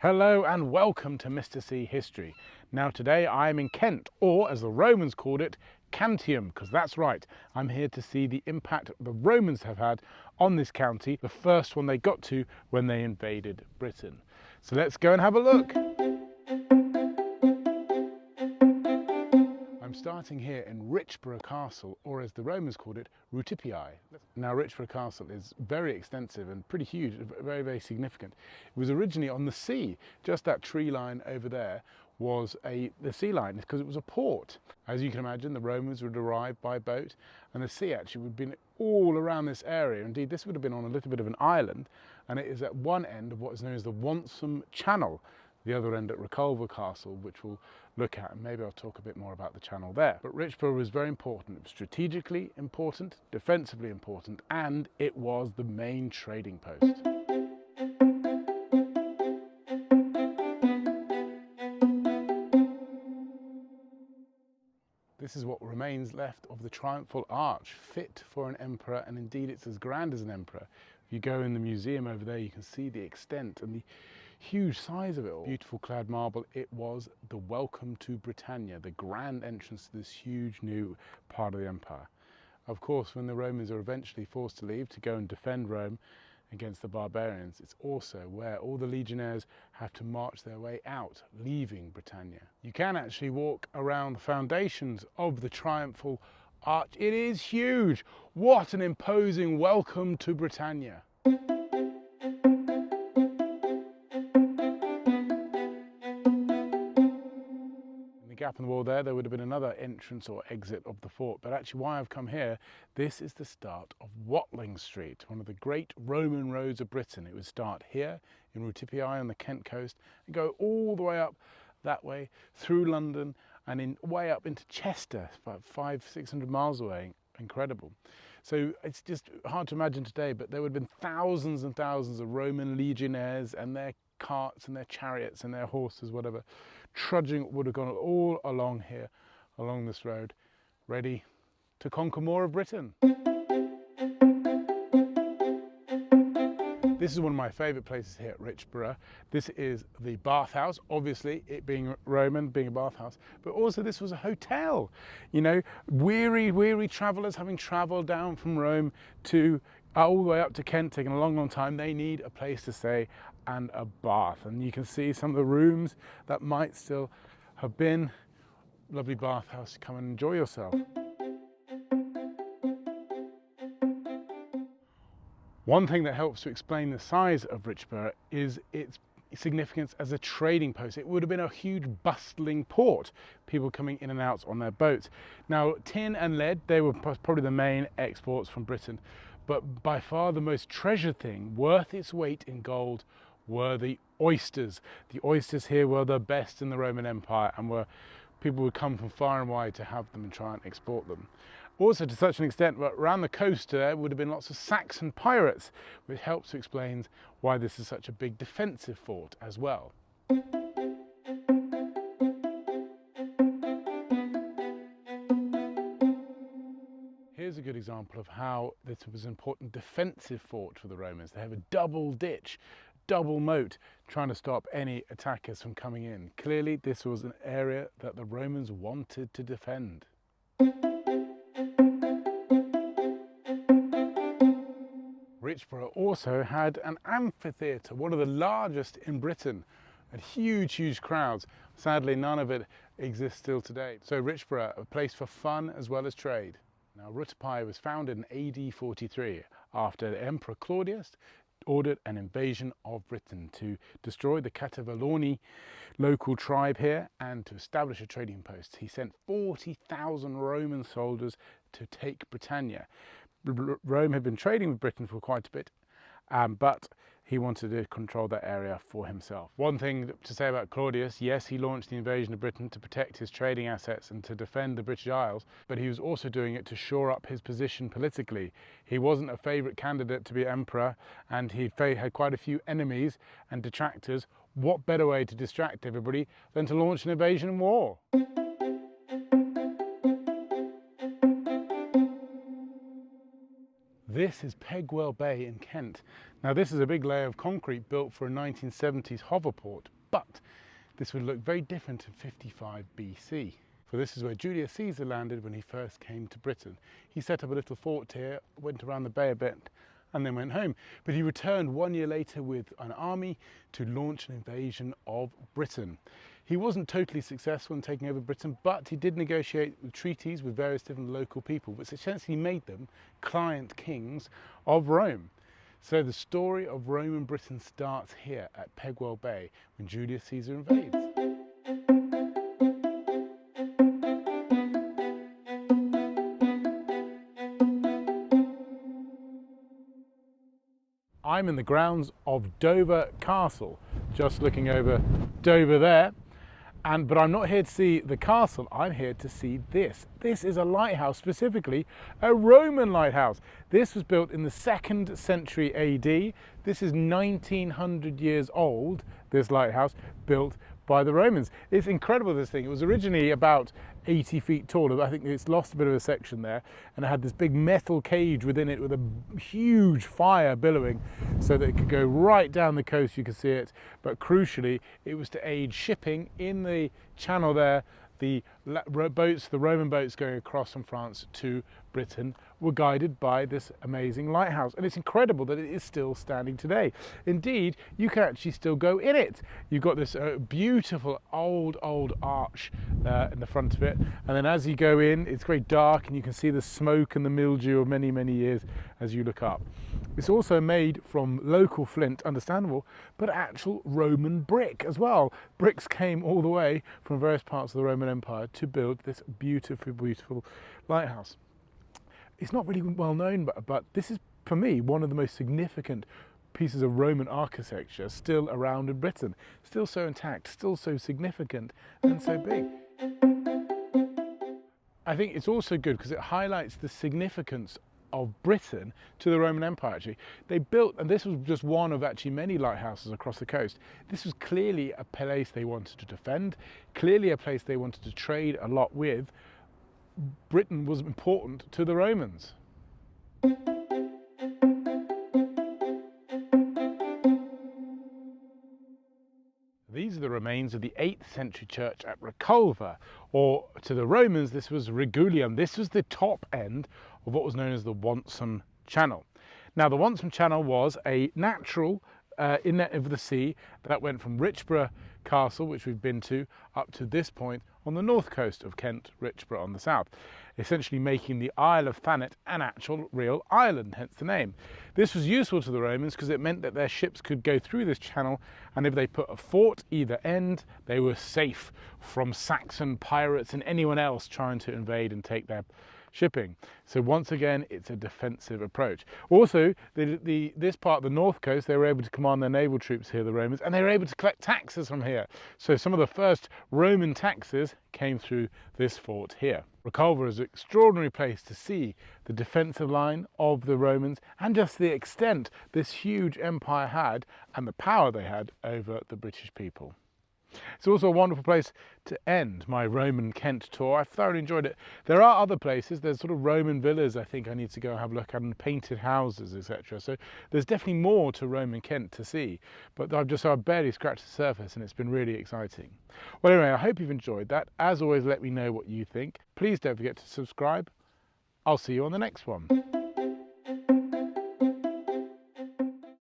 Hello and welcome to Mr. C History. Now today I am in Kent, or as the Romans called it, Cantium, because that's right, I'm here to see the impact the Romans have had on this county, the first one they got to when they invaded Britain. So let's go and have a look. I'm starting here in Richborough Castle, or as the Romans called it, Reculver. Now Richborough Castle is very extensive and pretty huge, very, very significant. It was originally on the sea. Just that tree line over there was the sea line because it was a port. As you can imagine, the Romans would arrive by boat and the sea actually would have been all around this area. Indeed, this would have been on a little bit of an island, and it is at one end of what is known as the Yomp Channel, the other end at Reculver Castle, which we'll look at, and maybe I'll talk a bit more about the channel there. But Richborough was very important. It was strategically important, defensively important, and it was the main trading post. This is what remains left of the triumphal arch, fit for an emperor, and indeed it's as grand as an emperor. If you go in the museum over there, you can see the extent and the huge size of it all. Beautiful clad marble. It was the welcome to Britannia, the grand entrance to this huge new part of the empire. Of course, when the Romans are eventually forced to leave to go and defend Rome against the barbarians, it's also where all the legionnaires have to march their way out, leaving Britannia. You can actually walk around the foundations of the triumphal arch. It is huge. What an imposing welcome to Britannia. Gap in the wall there would have been another entrance or exit of the fort, but actually why I've come here, this is the start of Watling Street, one of the great Roman roads of Britain. It would start here in Reculver on the Kent coast and go all the way up that way through London and way up into Chester, about 500-600 miles away. Incredible. So it's just hard to imagine today, but there would have been thousands and thousands of Roman legionnaires and their carts and their chariots and their horses, whatever, trudging would have gone all along here, along this road, ready to conquer more of Britain. This is one of my favourite places here at Richborough. This is the bathhouse, obviously it being Roman, being a bathhouse, but also this was a hotel. You know, weary travellers having travelled down from Rome to all the way up to Kent, taking a long, long time, they need a place to stay and a bath. And you can see some of the rooms that might still have been. Lovely bathhouse, come and enjoy yourself. One thing that helps to explain the size of Richborough is its significance as a trading post. It would have been a huge bustling port, people coming in and out on their boats. Now tin and lead, they were probably the main exports from Britain, but by far the most treasured thing, worth its weight in gold, were the oysters. The oysters here were the best in the Roman Empire, and people would come from far and wide to have them and try and export them. Also, to such an extent, but around the coast there would have been lots of Saxon pirates, which helps to explain why this is such a big defensive fort as well. Here's a good example of how this was an important defensive fort for the Romans. They have a double ditch, double moat, trying to stop any attackers from coming in. Clearly, this was an area that the Romans wanted to defend. Richborough also had an amphitheatre, one of the largest in Britain, and huge crowds. Sadly, none of it exists still today. So Richborough, a place for fun as well as trade. Now, Reculver was founded in AD 43 after the Emperor Claudius ordered an invasion of Britain to destroy the Cativaloni local tribe here and to establish a trading post. He sent 40,000 Roman soldiers to take Britannia. Rome had been trading with Britain for quite a bit, but he wanted to control that area for himself. One thing to say about Claudius, yes, he launched the invasion of Britain to protect his trading assets and to defend the British Isles, but he was also doing it to shore up his position politically. He wasn't a favourite candidate to be emperor, and he had quite a few enemies and detractors. What better way to distract everybody than to launch an invasion war? This is Pegwell Bay in Kent. Now this is a big layer of concrete built for a 1970s hoverport, but this would look very different in 55 BC. For this is where Julius Caesar landed when he first came to Britain. He set up a little fort here, went around the bay a bit, and then went home. But he returned 1 year later with an army to launch an invasion of Britain. He wasn't totally successful in taking over Britain, but he did negotiate treaties with various different local people, which essentially made them client kings of Rome. So the story of Roman Britain starts here at Pegwell Bay when Julius Caesar invades. I'm in the grounds of Dover Castle, just looking over Dover there. But I'm not here to see the castle, I'm here to see this. This is a lighthouse, specifically a Roman lighthouse. This was built in the 2nd century AD. This is 1900 years old, this lighthouse, built by the Romans. It's incredible, this thing. It was originally about 80 feet tall. I think it's lost a bit of a section there, and it had this big metal cage within it with a huge fire billowing so that it could go right down the coast. You could see it, but crucially it was to aid shipping in the channel there. The Roman boats going across from France to Britain were guided by this amazing lighthouse. And it's incredible that it is still standing today. Indeed, you can actually still go in it. You've got this beautiful old arch in the front of it. And then as you go in, it's very dark and you can see the smoke and the mildew of many, many years as you look up. It's also made from local flint, understandable, but actual Roman brick as well. Bricks came all the way from various parts of the Roman Empire to build this beautiful, beautiful lighthouse. It's not really well known, but this is, for me, one of the most significant pieces of Roman architecture still around in Britain. Still so intact, still so significant and so big. I think it's also good because it highlights the significance of Britain to the Roman Empire. Actually, they built, and this was just one of actually many lighthouses across the coast. This was clearly a place they wanted to defend, clearly a place they wanted to trade a lot with. Britain was important to the Romans. These are the remains of the 8th century church at Reculver, or to the Romans this was Regulium. This was the top end of what was known as the Wantsum Channel. Now the Wantsum Channel was a natural inlet of the sea that went from Richborough Castle, which we've been to, up to this point on the north coast of Kent, Richborough on the south, essentially making the Isle of Thanet an actual real island, hence the name. This was useful to the Romans because it meant that their ships could go through this channel, and if they put a fort either end, they were safe from Saxon pirates and anyone else trying to invade and take their shipping. So once again, it's a defensive approach. Also, this part of the north coast, they were able to command their naval troops here, the Romans, and they were able to collect taxes from here. So some of the first Roman taxes came through this fort here. Reculver is an extraordinary place to see the defensive line of the Romans and just the extent this huge empire had and the power they had over the British people. It's also a wonderful place to end my Roman Kent tour. I've thoroughly enjoyed it. There are other places. There's sort of Roman villas I think I need to go and have a look at, and painted houses, etc. So there's definitely more to Roman Kent to see, but I've barely scratched the surface and it's been really exciting. Well, anyway, I hope you've enjoyed that. As always, let me know what you think. Please don't forget to subscribe. I'll see you on the next one.